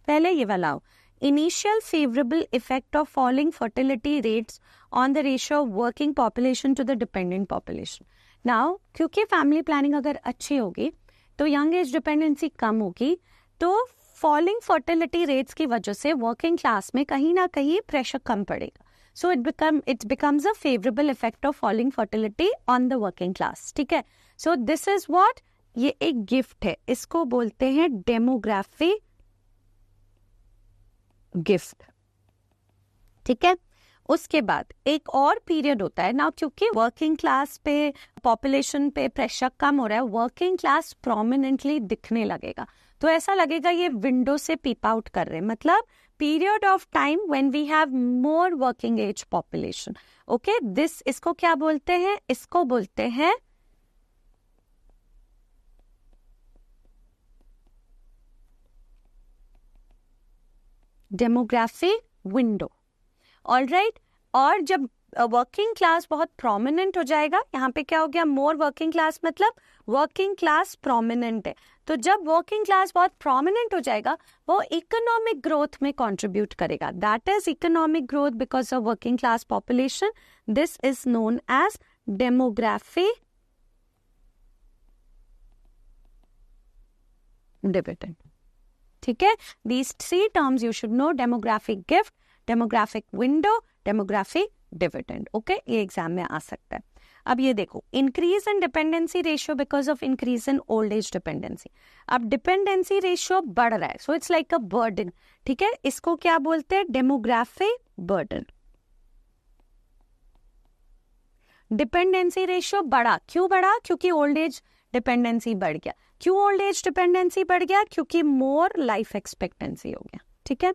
पहले ये वाला हो, initial favorable effect of falling fertility rates on the ratio of working population to the dependent population. Now, क्योंकि फैमिली प्लानिंग अगर अच्छी होगी तो यंग एज डिपेंडेंसी कम होगी, तो फॉलिंग फर्टिलिटी रेट्स की वजह से वर्किंग क्लास में कहीं ना कहीं प्रेशर कम पड़ेगा। So it becomes a favourable effect of falling fertility on the working class, ठीक है। सो दिस इज व्हाट, ये एक गिफ्ट है, इसको बोलते हैं डेमोग्राफी गिफ्ट, ठीक है। उसके बाद एक और पीरियड होता है ना, क्योंकि वर्किंग क्लास पे पॉपुलेशन पे प्रेशर कम हो रहा है, वर्किंग क्लास प्रोमिनेंटली दिखने लगेगा, तो ऐसा लगेगा ये विंडो से पीप आउट कर रहे हैं, मतलब period of time when we have more working age population, okay. This इसको क्या बोलते हैं? इसको बोलते हैं डेमोग्राफी विंडो, ऑलराइट। और जब वर्किंग क्लास बहुत प्रोमिनेंट हो जाएगा, यहाँ पे क्या हो गया? मोर वर्किंग क्लास, मतलब वर्किंग क्लास प्रोमिनेंट है, तो जब वर्किंग क्लास बहुत प्रोमिनेंट हो जाएगा वो इकोनॉमिक ग्रोथ में कंट्रीब्यूट करेगा, that is economic growth because of working class population. This is known as demography dividend, ठीक है। These 3 terms you should know: demographic gift, demographic window, demographic dividend, okay? ये एग्जाम में आ सकता है। अब ये देखो, increase in dependency ratio because of increase in old age dependency. अब डिपेंडेंसी रेशियो बढ़ रहा है, so it's like a burden, ठीक है। इसको क्या बोलते हैं? Demographic burden. डिपेंडेंसी रेशियो बढ़ा, क्यों बढ़ा? क्योंकि ओल्ड एज डिपेंडेंसी बढ़ गया। क्यों ओल्ड एज डिपेंडेंसी बढ़ गया? क्योंकि मोर लाइफ एक्सपेक्टेंसी हो गया, ठीक है।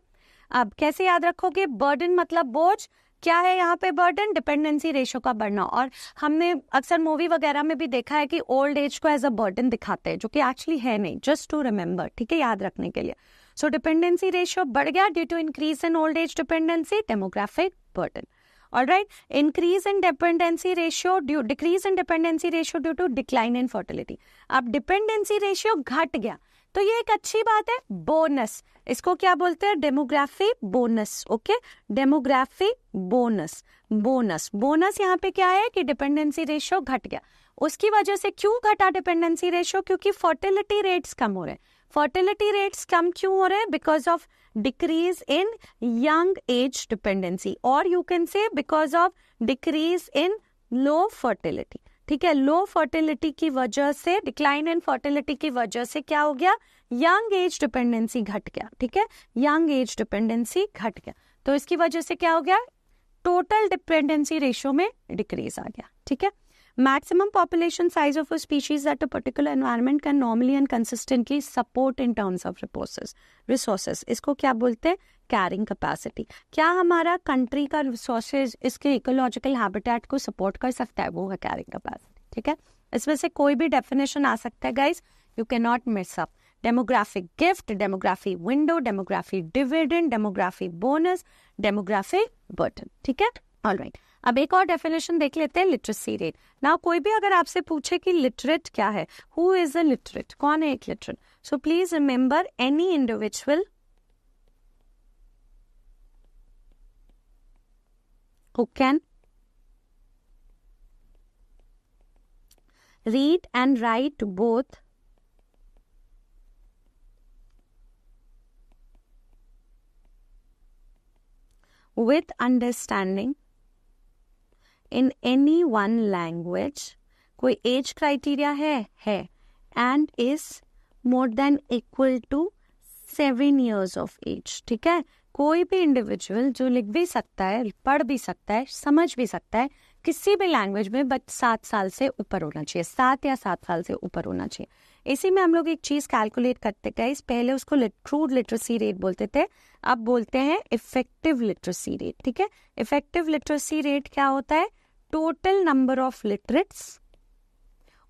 अब कैसे याद रखोगे? बर्डन मतलब बोझ, क्या है यहाँ पे बर्डन? डिपेंडेंसी रेशियो का बढ़ना। और हमने अक्सर मूवी वगैरह में भी देखा है कि ओल्ड एज को एज अ बर्डन दिखाते हैं, जो कि एक्चुअली है नहीं, जस्ट टू रिमेंबर, ठीक है, याद रखने के लिए। सो डिपेंडेंसी रेशियो बढ़ गया due to increase in old age dependency, demographic burden. Alright, increase in dependency ratio due decrease in dependency ratio due to decline in fertility. अब dependency ratio घट गया, तो ये एक अच्छी बात है, बोनस। इसको क्या बोलते हैं? Demography bonus, okay, demography bonus. Bonus यहाँ पे क्या है कि डिपेंडेंसी रेशियो घट गया। उसकी वजह से क्यों घटा डिपेंडेंसी रेशियो? क्योंकि फर्टिलिटी रेट्स कम हो रहे हैं। फर्टिलिटी रेट्स कम क्यों हो रहे हैं? Because of decrease in young age dependency, और you can say because of decrease in low fertility, ठीक है। लो फर्टिलिटी की वजह से, डिक्लाइन इन फर्टिलिटी की वजह से क्या हो गया, यंग एज डिपेंडेंसी घट गया, ठीक है, यंग एज डिपेंडेंसी घट गया। तो इसकी वजह से क्या हो गया, टोटल डिपेंडेंसी रेशियो में डिक्रीज आ गया, ठीक है। Maximum population size of a species at a particular environment can normally and consistently support in terms of resources. इसको क्या बोलते हैं, कैरिंग कैपेसिटी। क्या हमारा कंट्री का रिसोर्सेज इसके इकोलॉजिकल हैबिटेट को सपोर्ट कर सकता है, वो है कैरिंग कैपेसिटी, ठीक है। इसमें से कोई भी डेफिनेशन आ सकता है guys, you can not mess up. Demographic gift, demography window, demography dividend, demography bonus, demography burden, ठीक है। ऑलराइट, अब एक और डेफिनेशन देख लेते हैं, लिटरेसी रेट। नाउ कोई भी अगर आपसे पूछे कि लिटरेट क्या है, हु इज अ लिटरेट, कौन है एक literate, so please remember any individual who can read and write both with understanding in any one language, कोई एज क्राइटेरिया है and is more than equal to 7 years of age, ठीक है। कोई भी इंडिविजुअल जो लिख भी सकता है, पढ़ भी सकता है, समझ भी सकता है किसी भी लैंग्वेज में, बट 7 साल से ऊपर होना चाहिए, 7 या 7 साल से ऊपर होना चाहिए। इसी में हम लोग एक चीज कैलकुलेट करते गए, पहले उसको ट्रू लिटरेसी रेट बोलते थे, अब बोलते हैं इफेक्टिव लिटरेसी रेट, ठीक है। इफेक्टिव लिटरेसी रेट क्या होता है, टोटल नंबर ऑफ लिटरेट्स,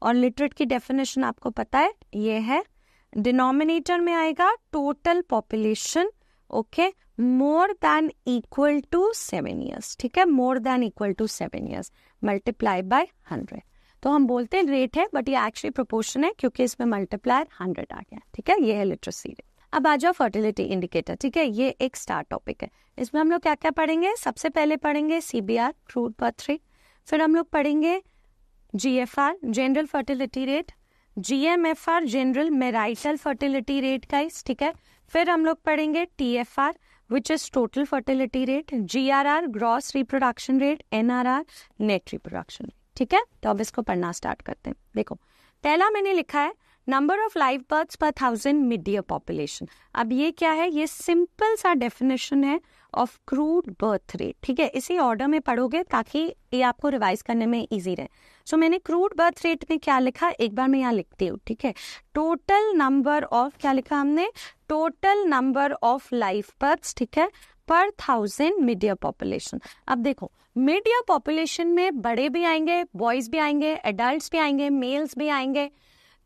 और लिटरेट की डेफिनेशन आपको पता है, ये है डिनोमिनेटर में आएगा total population, okay, more than equal to 7 years, ठीक है, more than equal to 7 years multiply by 100। तो हम बोलते हैं रेट है, बट ये एक्चुअली प्रोपोर्शन है क्योंकि इसमें मल्टीप्लायर 100 आ गया, ठीक है। ये है लिटरेसी रेट। अब आ जाओ फर्टिलिटी इंडिकेटर, ठीक है, ये एक स्टार टॉपिक है। इसमें हम लोग क्या क्या पढ़ेंगे, सबसे पहले पढ़ेंगे CBR, क्रूड बर्थ रेट, फिर हम लोग पढ़ेंगे GFR, general fertility rate, GMFR, general marital fertility rate guys, ठीक है। फिर हम लोग पढ़ेंगे TFR, which is total fertility rate, GRR, gross reproduction rate, NRR, net reproduction rate, ठीक है। तो अब इसको पढ़ना स्टार्ट करते हैं। देखो, पहला मैंने लिखा है नंबर ऑफ लाइव बर्थ्स पर 1000 मिड ईयर पॉपुलेशन। अब ये क्या है, ये सिंपल सा डेफिनेशन है ऑफ क्रूड बर्थ रेट, ठीक है। इसी ऑर्डर में पढ़ोगे ताकि ये आपको रिवाइज करने में इजी रहे। सो मैंने क्रूड बर्थ रेट में क्या लिखा, एक बार मैं यहाँ लिखती हूँ, ठीक है। टोटल नंबर ऑफ, क्या लिखा हमने, total number of live births, ठीक है, पर 1000 मिड ईयर पॉपुलेशन। अब देखो, मिड ईयर पॉपुलेशन में बड़े भी आएंगे, बॉयज भी आएंगे, एडल्ट्स भी आएंगे, मेल्स भी आएंगे,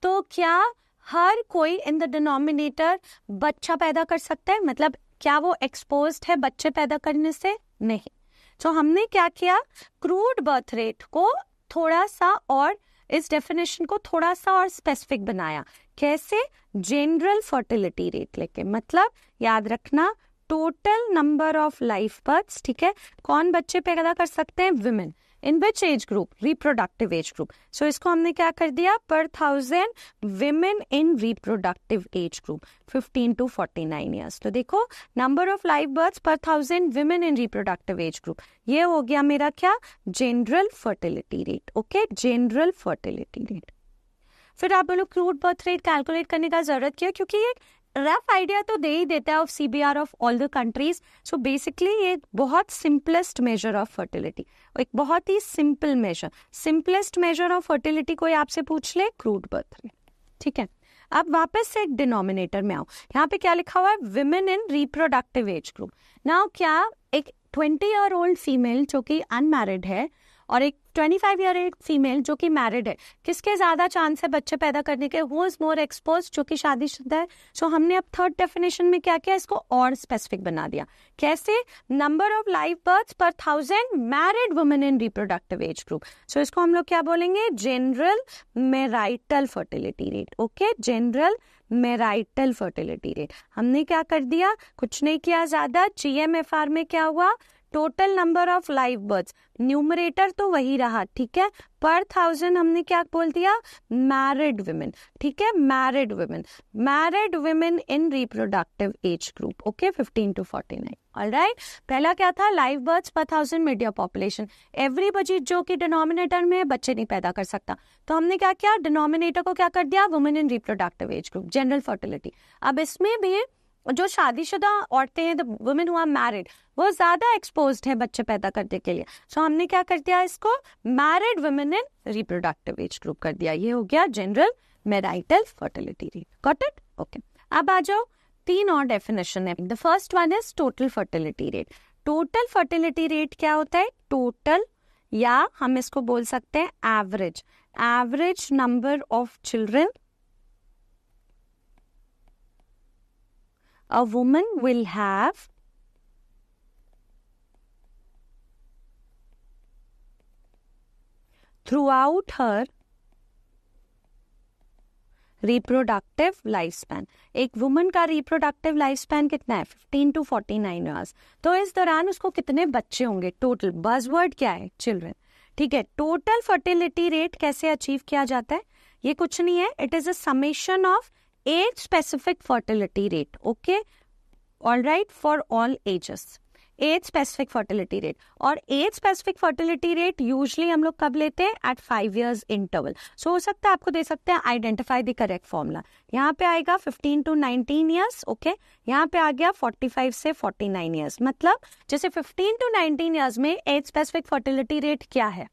तो क्या हर कोई इन द डिनोमिनेटर बच्चा पैदा कर सकता है, मतलब क्या वो एक्सपोज्ड है बच्चे पैदा करने से, नहीं। तो हमने क्या किया, क्रूड बर्थ रेट को थोड़ा सा और, इस डेफिनेशन को थोड़ा सा और स्पेसिफिक बनाया, कैसे, जनरल फर्टिलिटी रेट लेके, मतलब याद रखना total number of life births, ठीक है। कौन बच्चे पैदा कर सकते हैं, women, in which age group, reproductive age group. So इसको हमने क्या कर दिया, per 1000 women in reproductive age group 15 to 49 years। तो देखो, नंबर ऑफ लाइव बर्थ्स पर 1000 women in reproductive age group, ये हो गया मेरा क्या, general fertility rate, okay, general fertility rate. फिर आप बोलो क्रूड बर्थ रेट कैलकुलेट करने का जरूरत क्या है, क्योंकि ये रफ आइडिया तो दे ही देता है of CBR of all the countries. So basically ये बहुत सिंपलेस्ट मेजर ऑफ फर्टिलिटी, एक बहुत ही simple measure, simplest measure of fertility कोई आपसे पूछ ले, क्रूड बर्थ रेट, ठीक है। अब वापस से एक डिनोमिनेटर में आओ, यहाँ पे क्या लिखा हुआ है, women in reproductive age group. Now क्या एक 20-year-old फीमेल जो कि अनमैरिड है और एक 25-year-old फीमेल जो कि मैरिड है, किसके ज्यादा चांस है बच्चे पैदा करने के, हु इज मोर एक्सपोज, जो कि शादीशुदा है। सो हमने अब थर्ड डेफिनेशन में क्या किया, इसको और स्पेसिफिक बना दिया, कैसे, नंबर ऑफ लाइव बर्थ्स पर 1000 married women in reproductive age group. So इसको हम लोग क्या बोलेंगे, general marital fertility rate, okay, general marital fertility rate. हमने क्या कर दिया, कुछ नहीं किया ज्यादा, GMFR में क्या हुआ, total number of live births, numerator तो वही रहा, ठीक है, पर 1000 हमने क्या बोल दिया, मैरिड वुमेन, ठीक है, married women in reproductive age group, okay, 15 to 49। Alright, पहला क्या था, लाइव बर्थ्स पर 1000 मिड ईयर पॉपुलेशन, एवरीबडी जो कि डिनोमिनेटर में बच्चे नहीं पैदा कर सकता, तो हमने क्या किया, डिनोमिनेटर को क्या कर दिया, women in reproductive age group, general fertility. अब इसमें भी जो शादीशुदा औरतें हैं, the women who are married, वो ज्यादा एक्सपोज्ड है बच्चे पैदा करने के लिए, सो हमने क्या कर दिया, इसको married women in reproductive age group कर दिया। ये हो गया general marital fertility rate, got it, okay. अब आ जाओ, 3 और डेफिनेशन है। The first one is total fertility rate. Total fertility rate क्या होता है, टोटल, या हम इसको बोल सकते हैं average number of children a woman will have throughout her reproductive life span. एक वुमन का रिप्रोडक्टिव लाइफ स्पैन कितना है, 15 to 49 ईयर्स। तो इस दौरान उसको कितने बच्चे होंगे, टोटल, बज़वर्ड क्या है, चिल्ड्रन, ठीक है। टोटल फर्टिलिटी रेट कैसे अचीव किया जाता है, ये कुछ नहीं है, it is a summation of age specific fertility rate, okay, alright, for all ages, age specific fertility rate. और age specific fertility rate usually हम लोग कब लेते हैं, एट 5 years इंटरवल। सो हो सकता है आपको दे सकते हैं आइडेंटिफाई द करेक्ट फॉर्मूला, यहाँ पे आएगा 15 to 19 ईयर्स, ओके, यहाँ पे आ गया 45 से 49 ईयर्स। मतलब जैसे 15 to 19 ईयर्स में एज स्पेसिफिक फर्टिलिटी रेट क्या है,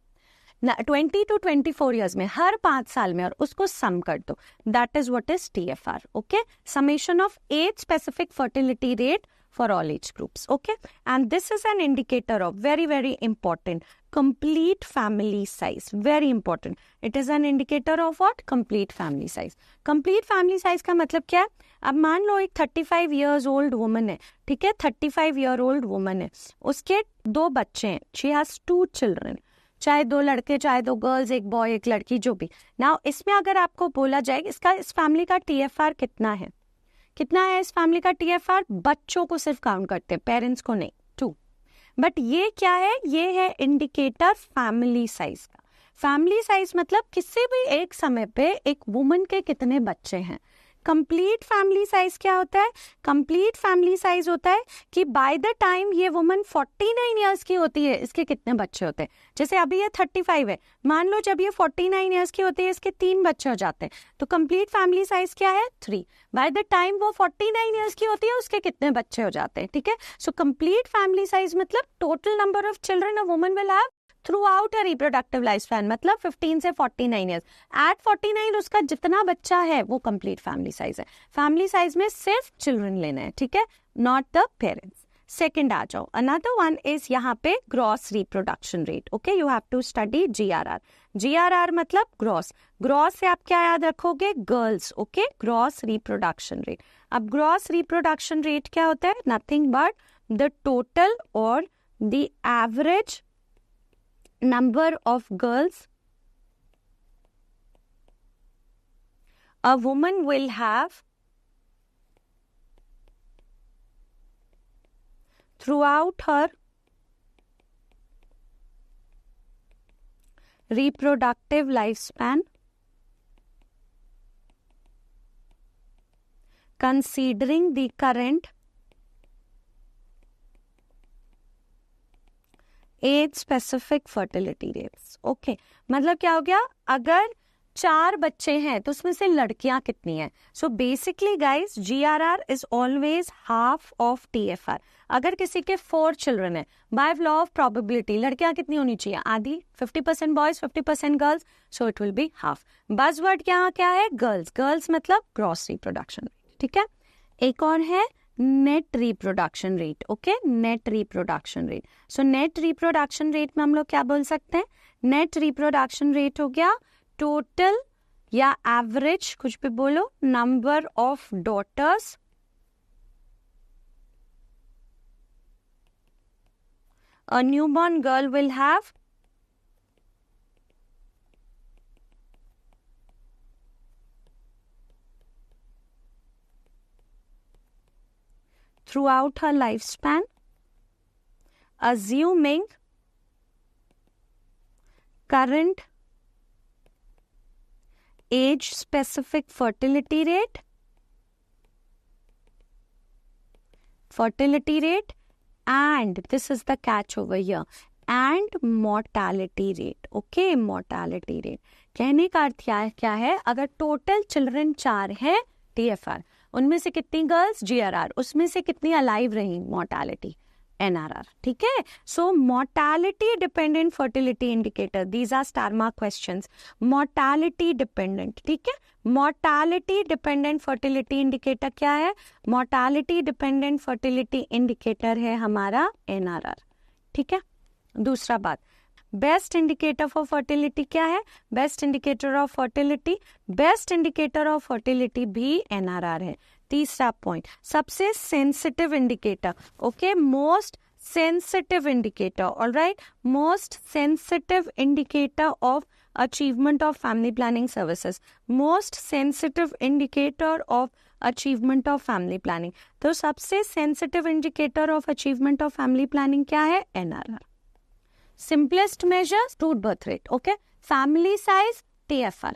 20 to 24 ईयर्स में, हर 5 साल में, और उसको सम कर दो, that is what is TFR, okay, summation of age specific fertility rate for all age groups, okay, and this is an indicator of very important complete family size, very important, it is an indicator of what, complete family size। complete family size का मतलब क्या है, अब मान लो एक 35 years old woman है, ठीक है, 35 year old woman है, उसके 2 बच्चे हैं, she has 2 children, चाहे 2 लड़के चाहे 2 गर्ल्स, एक बॉय एक लड़की, जो भी। नाउ इसमें अगर आपको बोला जाए इसका, इस फैमिली का TFR कितना है, कितना है इस फैमिली का TFR, बच्चों को सिर्फ काउंट करते हैं, पेरेंट्स को नहीं, 2। बट ये क्या है, ये है इंडिकेटर फैमिली साइज का। फैमिली साइज मतलब किसी भी एक समय पे एक वुमन के कितने बच्चे हैं। कंप्लीट फैमिली साइज क्या होता है, कंप्लीट फैमिली साइज होता है कि बाय द टाइम ये वुमन 49 ईयर्स की होती है, इसके कितने बच्चे होते हैं। जैसे अभी ये 35 है, मान लो जब ये 49 ईयर्स की होती है, इसके 3 बच्चे हो जाते हैं, तो कंप्लीट फैमिली साइज क्या है, 3। बाय द टाइम वो 49 ईयर्स की होती है, उसके कितने बच्चे हो जाते हैं, ठीक है। सो कंप्लीट फैमिली साइज मतलब total number of children a woman will have through-out a reproductive life span, मतलब 15 से 49 ईयर्स, एट 49 उसका जितना बच्चा है वो कंप्लीट फैमिली साइज है। फैमिली साइज में सिर्फ चिल्ड्रन लेना है, ठीक है, नॉट द पेरेंट्स। सेकेंड आ जाओ, अनदर वन इज यहाँ पे gross reproduction rate, okay, you have to study GRR। GRR मतलब ग्रॉस, ग्रॉस से आप क्या याद रखोगे, girls, okay, gross reproduction rate. अब ग्रॉस रिप्रोडक्शन रेट क्या होता है, नथिंग बट द टोटल और the average number of girls a woman will have throughout her reproductive lifespan, considering the current age specific fertility rates, okay. मतलब क्या हो गया, अगर 4 बच्चे हैं तो उसमें से लड़कियां कितनी हैं। So basically guys, GRR is always half of TFR। अगर किसी के 4 चिल्ड्रन है, बाय लॉ ऑफ प्रोबेबिलिटी लड़कियां कितनी होनी चाहिए, आधी, 50% boys 50% girls, so it will be half. Buzzword यहाँ क्या है, गर्ल्स, गर्ल्स मतलब ग्रॉस रिप्रोडक्शन, ठीक है। एक और है net reproduction rate, okay, net reproduction rate. So net reproduction rate में हम लोग क्या बोल सकते हैं, नेट रिप्रोडक्शन रेट हो गया टोटल या एवरेज, कुछ भी बोलो, number of daughters a newborn girl will have throughout her lifespan, assuming current age specific fertility rate and this is the catch over here, and mortality rate. Okay, mortality rate कहने का अर्थ क्या है, अगर टोटल चिल्ड्रन 4 हैं TFR, उनमें से कितनी गर्ल्स GRR, उसमें से कितनी अलाइव रही mortality NRR. ठीक है, सो mortality dependent fertility indicator, these are star mark questions. mortality dependent, ठीक है, mortality dependent fertility indicator क्या है, mortality dependent fertility indicator है हमारा NRR. ठीक है, दूसरा बात, बेस्ट इंडिकेटर फॉर फर्टिलिटी क्या है, best indicator of fertility, best indicator of fertility भी NRR है. तीसरा पॉइंट, सबसे sensitive indicator. Okay, most sensitive indicator, alright, most sensitive indicator of achievement of family planning services, most sensitive indicator of achievement of family planning. तो सबसे sensitive indicator of achievement of family planning क्या है, NRR. Simplest measure, crude birth rate. Okay, family size, TFR.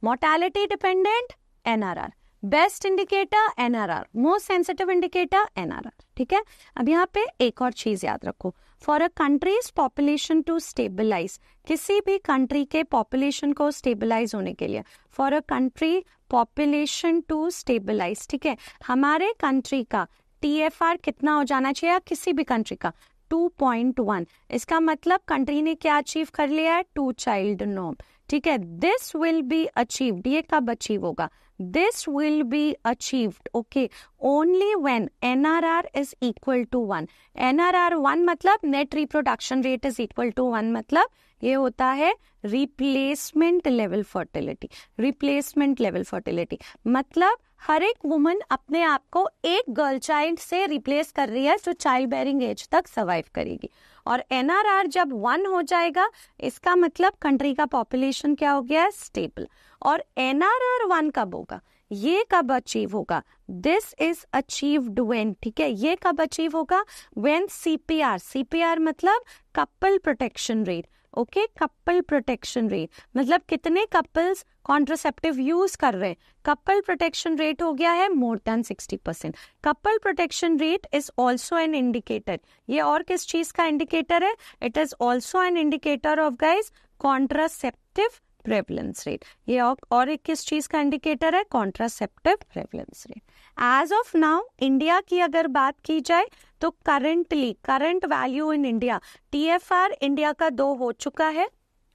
Mortality dependent, NRR. Best indicator, NRR. Most sensitive indicator, NRR. ठीक है, अब यहाँ पे एक और चीज याद रखो. For a country's population to stabilize, किसी भी कंट्री के पॉपुलेशन को स्टेबलाइज होने के लिए, for a country population to stabilize, ठीक है, हमारे कंट्री का TFR कितना हो जाना चाहिए, किसी भी कंट्री का 2.1. इसका मतलब कंट्री ने क्या अचीव कर लिया है, 2 चाइल्ड नॉर्म. ठीक है, दिस विल बी अचीव्ड, ये कब अचीव होगा, this will be achieved, okay, only when NRR is equal to 1. NRR 1 मतलब net reproduction rate is equal to 1, मतलब ये होता है replacement level fertility. Replacement level fertility मतलब हर एक वुमन अपने आप को एक गर्ल चाइल्ड से रिप्लेस कर रही है जो चाइल्ड बेयरिंग एज तक सर्वाइव करेगी. और NRR जब 1 हो जाएगा, इसका मतलब कंट्री का पॉपुलेशन क्या हो गया, स्टेबल. और NRR 1 कब होगा, ये कब अचीव होगा, दिस इज अचीव्ड व्हेन, ठीक है, ये कब अचीव होगा, व्हेन CPR मतलब couple protection rate. Okay, couple protection rate मतलब कितने कपल्स कॉन्ट्रासेप्टिव यूज कर रहे हैं, कपल प्रोटेक्शन रेट हो गया है more than 60%. Couple protection rate is also an indicator. ये और किस चीज का इंडिकेटर है, it is also an indicator of guys contraceptive prevalence rate. ये और एक किस चीज का इंडिकेटर है, contraceptive prevalence rate. As of now India की अगर बात की जाए तो current value in India, TFR India का 2 हो चुका है,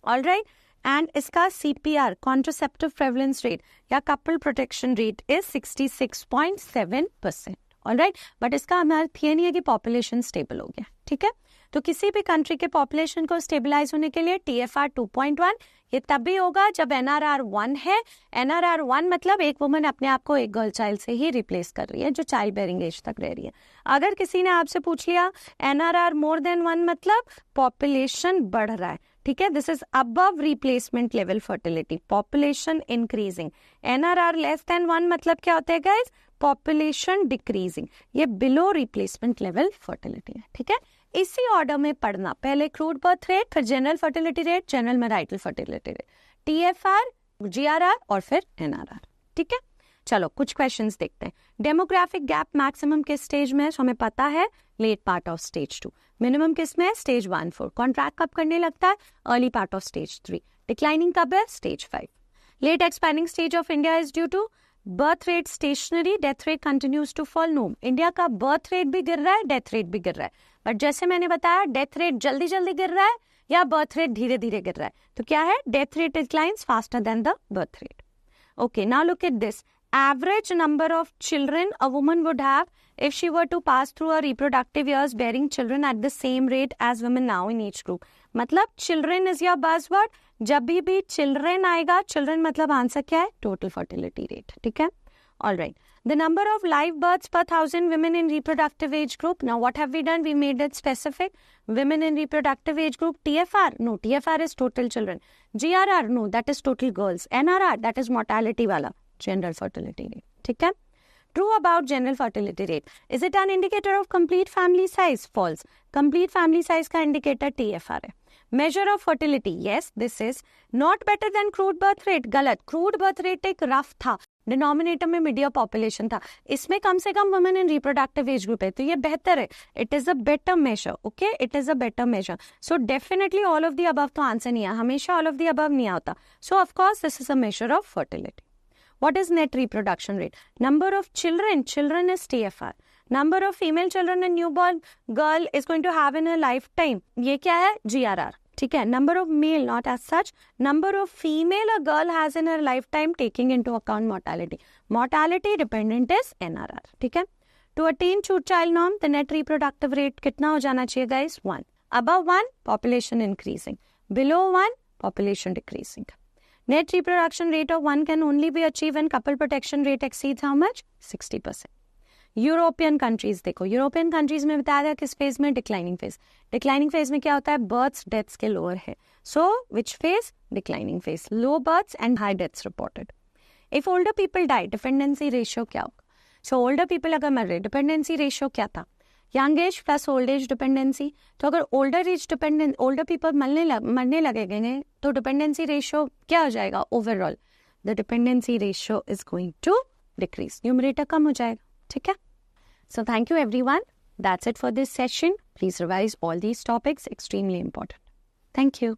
ऑलराइट, एंड इसका CPR कॉन्ट्रासेप्टिव प्रेवलेंस रेट या couple protection rate is 66.7%, alright. But इसका अर्थ ये नहीं है कि पॉपुलेशन स्टेबल हो गया. ठीक है, तो किसी भी कंट्री के पॉपुलेशन को स्टेबलाइज होने के लिए TFR 2.1 ये तभी होगा जब NRR 1 है. NRR 1 मतलब एक वुमन अपने आप को एक गर्ल चाइल्ड से ही रिप्लेस कर रही है जो चाइल्ड बेयरिंग एज तक रह रही है. अगर किसी ने आपसे पूछ लिया NRR मोर देन 1 मतलब पॉपुलेशन बढ़ रहा है. ठीक है, this is above replacement level fertility, population increasing. NRR less than 1 मतलब क्या होता है गाइज, पॉपुलेशन डिक्रीजिंग. ये बिलो रिप्लेसमेंट लेवल फर्टिलिटी है. ठीक है, इसी ऑर्डर में पढ़ना, पहले क्रूड बर्थ रेट, फिर general fertility rate, general marital fertility rate, TFR, GRR और फिर NRR. ठीक है, चलो कुछ क्वेश्चंस देखते हैं. डेमोग्राफिक गैप मैक्सिमम किस स्टेज में है, हमें पता है late part of stage 2. Minimum किस में है, स्टेज 1-4. कॉन्ट्रैक्ट कब करने लगता है, early part of stage 3. Declining कब है, stage 5. Late expanding stage of India is due to birth rate stationary, death rate continues to fall. No, India का बर्थ रेट भी गिर रहा है, डेथ रेट भी गिर रहा है. बट जैसे मैंने बताया डेथ रेट जल्दी जल्दी गिर रहा है या बर्थ रेट धीरे धीरे गिर रहा है, तो क्या है, death rate declines faster than the birth rate. Okay, now look at this. Average number of children a woman would have if she were to pass through her reproductive years bearing children at the same rate as women now in each group. मतलब children is your buzzword. जब भी children आएगा, children मतलब आंसर क्या है, total fertility rate. ठीक है, all right. The number of live births per 1,000 women in reproductive age group. Now what have we done? We made it specific. Women in reproductive age group. TFR? No, TFR is total children. GRR? No, that is total girls. NRR? That is mortality वाला. General fertility rate. ठीक है, true about general fertility rate. Is it an indicator of complete family size? False. Complete family size का indicator TFR है. Measure of fertility. Yes, this is not better than crude birth rate. गलत. Crude birth rate एक रफ था. डिनोमिनेटर में मीडिया पॉपुलेशन था, इसमें कम से कम women in reproductive age group है, तो ये बेहतर है. It is a better measure. Okay, it is a better measure. So definitely all of the above तो आंसर नहीं है, हमेशा ऑल ऑफ द अबव नहीं आता. So of course this is a measure of fertility. What is net reproduction rate? Number of children is TFR. Number of female children a newborn girl is going to have in her lifetime. ये क्या है? GRR. ठीक है. Number of male, not as such. Number of female a girl has in her lifetime taking into account mortality. Mortality dependent is NRR. ठीक है. To attain true child norm, the net reproductive rate कितना हो जाना चाहिए guys? 1. Above 1, population increasing. Below 1, population decreasing. Net reproduction rate of 1 can only be achieved when couple protection rate exceeds how much? 60%. European countries देखो, यूरोपियन कंट्रीज में बताया था किस फेज में? Declining phase. डिक्लाइनिंग फेज में क्या होता है? बर्थ्स डेथ्स के लोअर है. So which phase? Declining phase. Low births and high deaths reported. If older people die, dependency ratio क्या होगा? सो ओल्डर पीपल अगर मर रहे, डिपेंडेंसी रेशियो क्या था? Young age plus old age dependency. तो अगर ओल्डर पीपल मरने लगेंगे तो डिपेंडेंसी रेशियो क्या हो जाएगा? Overall the dependency ratio is going to decrease. Numerator कम हो जाएगा. ठीक है. So thank you everyone. That's it for this session. Please revise all these topics, extremely important. Thank you.